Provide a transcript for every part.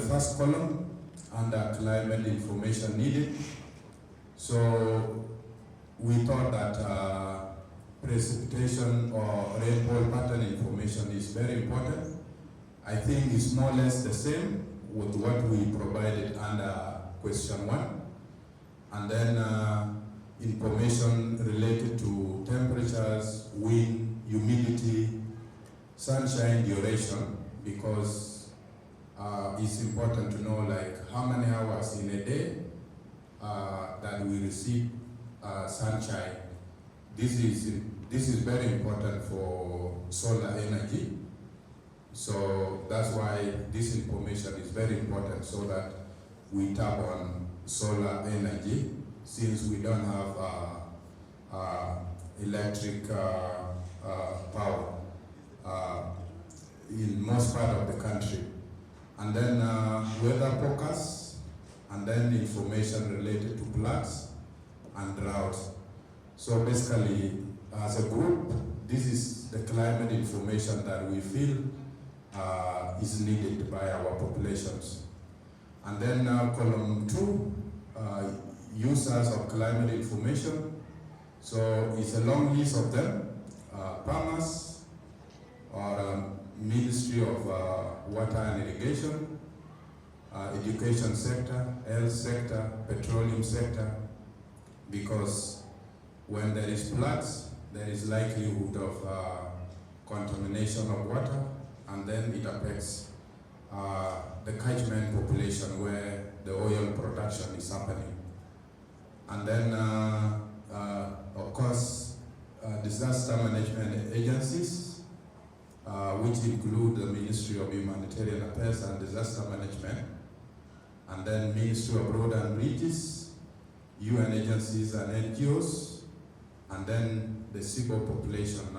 first column under climate information needed. So we thought that precipitation or rainfall pattern information is very important. I think it's more or less the same with what we provided under question 1. And then information related to temperatures, wind, humidity, sunshine duration, because it's important to know like how many hours in a day that we receive sunshine. This is very important for solar energy. So that's why this information is very important, so that we tap on solar energy, since we don't have electric power in most part of the country. And then weather forecast, and then information related to floods and droughts. So basically, as a group, this is the climate information that we feel is needed by our populations. And then column 2, users of climate information. So it's a long list of them: farmers, or Ministry of Water and Irrigation, education sector, health sector, petroleum sector, because when there is floods, there is likelihood of contamination of water, and then it affects the catchment population where the oil production is happening. And then, of course, disaster management agencies, which include the Ministry of Humanitarian Affairs and Disaster Management, and then Ministry of Road and Bridges, UN agencies and NGOs, and then the civil population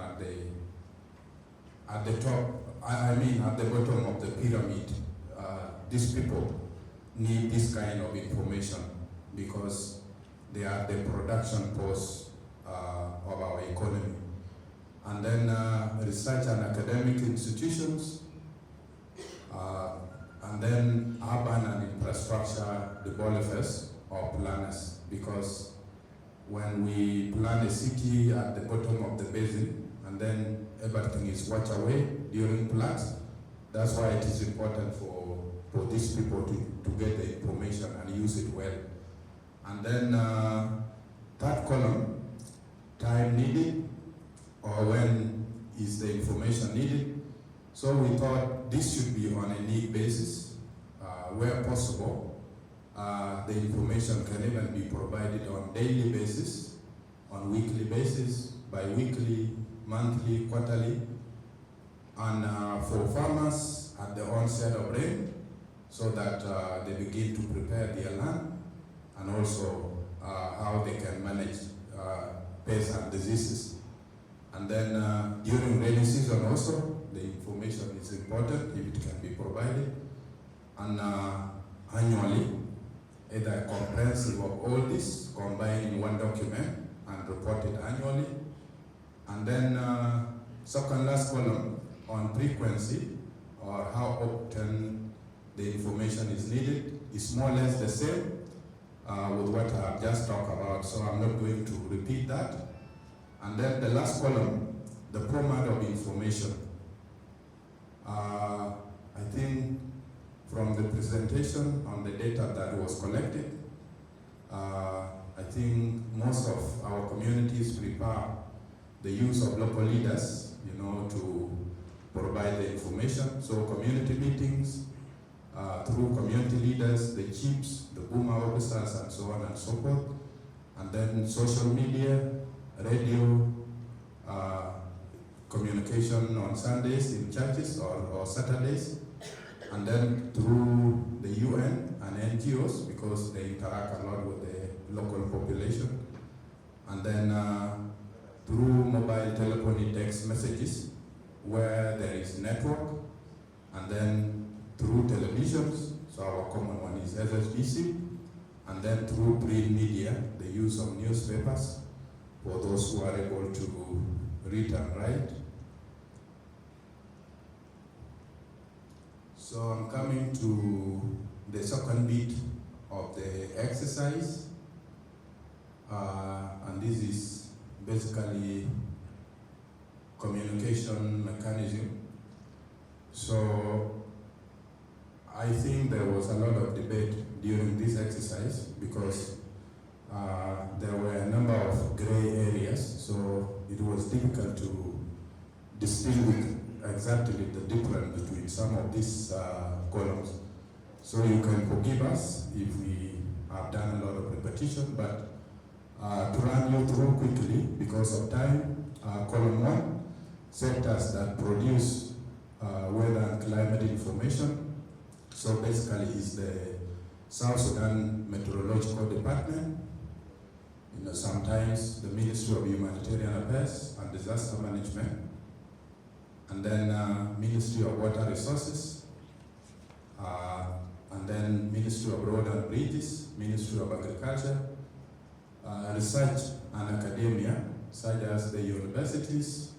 at the top, at the bottom of the pyramid. These people need this kind of information because they are the production force of our economy. And then research and academic institutions, and then urban and infrastructure developers or planners, because when we plan a city at the bottom of the basin and then everything is washed away during floods, that's why it is important for these people to get the information and use it well. And then third column, time needed, or when is the information needed. So we thought this should be on a need basis, where possible. The information can even be provided on daily basis, on weekly basis, bi-weekly, monthly, quarterly, and for farmers at the onset of rain, so that they begin to prepare their land, and also how they can manage pests and diseases. And then during rainy season also, the information is important if it can be provided. And annually, either comprehensive of all this, combined in one document and reported annually. And then second last column on frequency, or how often the information is needed, is more or less the same with what I've just talked about, so I'm not going to repeat that. And then the last column, the format of information. I think from the presentation on the data that was collected, I think most of our communities prefer the use of local leaders, to provide the information. So community meetings, through community leaders, the chiefs, the Buma officers, and so on and so forth. And then social media, radio, communication on Sundays in churches or Saturdays, and then through the UN and NGOs, because they interact a lot with the local population, and then through mobile telephony text messages where there is network, and then through televisions, so our common one is SSBC, and then through print media, the use of newspapers for those who are able to read and write. So I'm coming to second bit of the exercise, and this is basically communication mechanism. So I think there was a lot of debate during this exercise because there were a number of gray areas, so it was difficult to distinguish exactly the difference between some of these columns. So you can forgive us if we have done a lot of repetition, but to run you through quickly because of time, column 1, sectors that produce weather and climate information. So basically it's the South Sudan Meteorological Department, sometimes the Ministry of Humanitarian Affairs and Disaster Management, and then Ministry of Water Resources, and then Ministry of Road and Bridges, Ministry of Agriculture, research and academia, such as the universities.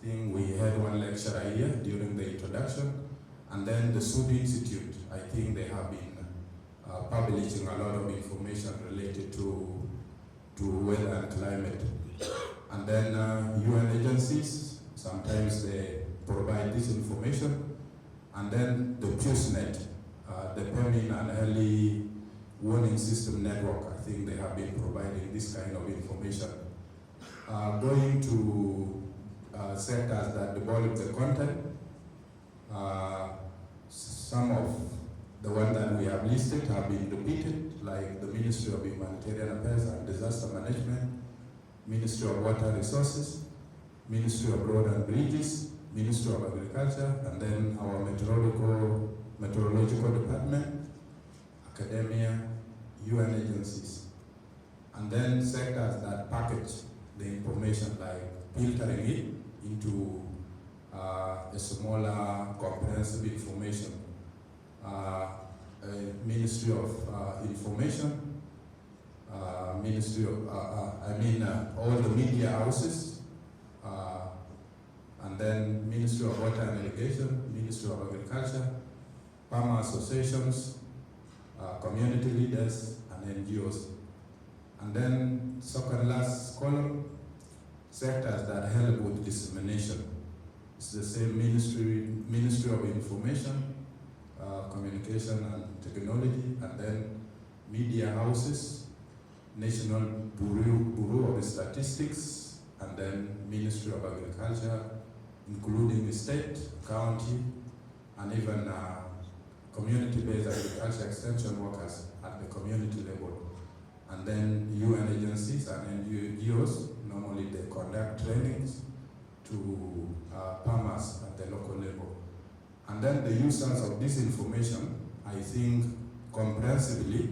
I think we had one lecturer here during the introduction, and then the Sud Institute. I think they have been publishing a lot of information related to weather and climate. And then UN agencies, sometimes they provide this information. And then the PUSNet, the Permanent and Early Warning System Network, I think they have been providing this kind of information. Going to sectors that develop the content, some of the ones that we have listed have been repeated, like the Ministry of Humanitarian Affairs and Disaster Management, Ministry of Water Resources, Ministry of Road and Bridges, Ministry of Agriculture, and then our meteorological department, academia, UN agencies. And then sectors that package the information, like filtering it into a smaller comprehensive information. Ministry of Information, Ministry of, all the media houses, and then Ministry of Water and Irrigation, Ministry of Agriculture, farmer associations, community leaders, and NGOs. And then second last column, sectors that help with dissemination. It's the same Ministry of Information, Communication and Technology, and then media houses, National Bureau of Statistics, and then Ministry of Agriculture, including state, county, and even community-based agriculture extension workers at the community level. And then UN agencies and NGOs, normally they conduct trainings to farmers at the local level. And then the users of this information, I think comprehensively,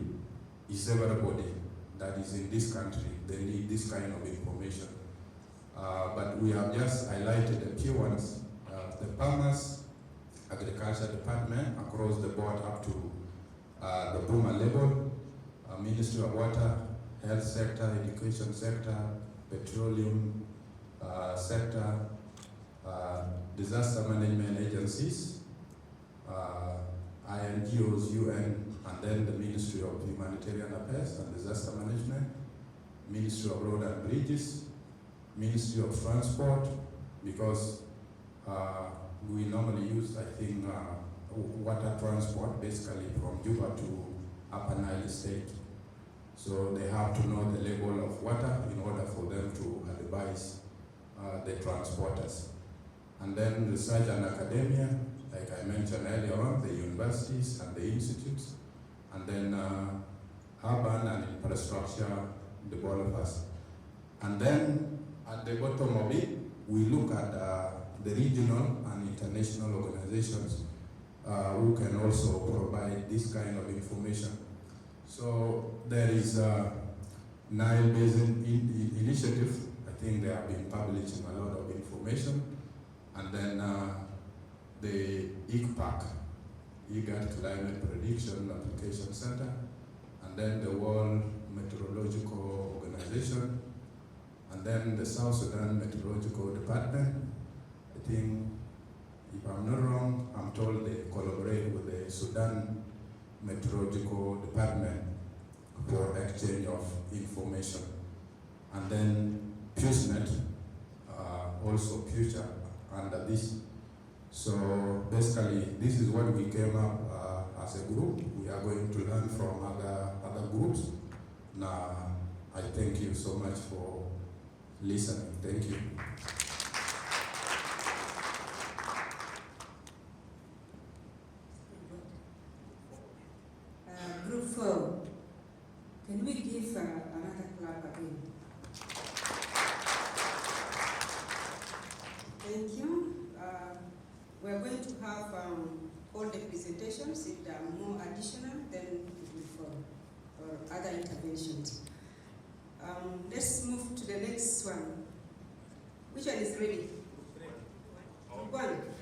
is everybody that is in this country. They need this kind of information. But we have just highlighted a few ones. The farmers, agriculture department across the board up to the boomer level, Ministry of Water, health sector, education sector, petroleum sector, disaster management agencies, INGOs, UN, and then the Ministry of Humanitarian Affairs and Disaster Management, Ministry of Road and Bridges, Ministry of Transport, because we normally use, I think, water transport basically from Juba to Upper Nile State. So they have to know the level of water in order for them to advise the transporters. And then research and academia, like I mentioned earlier on, the universities and the institutes, and then urban and infrastructure developers. And then at the bottom of it, we look at the regional and international organizations who can also provide this kind of information. So there is a Nile Basin Initiative. I think they have been publishing a lot of information. And then the ICPAC, IGAD Climate Prediction Application Center, and then the World Meteorological Organization, and then the South Sudan Meteorological Department. I think, if I'm not wrong, I'm told they collaborate with the Sudan Meteorological Department for exchange of information. And then PuseNet, also future under this. So basically, this is what we came up as a group. We are going to learn from other groups. Now, I thank you so much for listening. Thank you. Group 4, can we give another clap again? Thank you. We're going to have all the presentations. If there are more additional, then it will follow, or other interventions. Let's move to the next one. Which one is ready? One.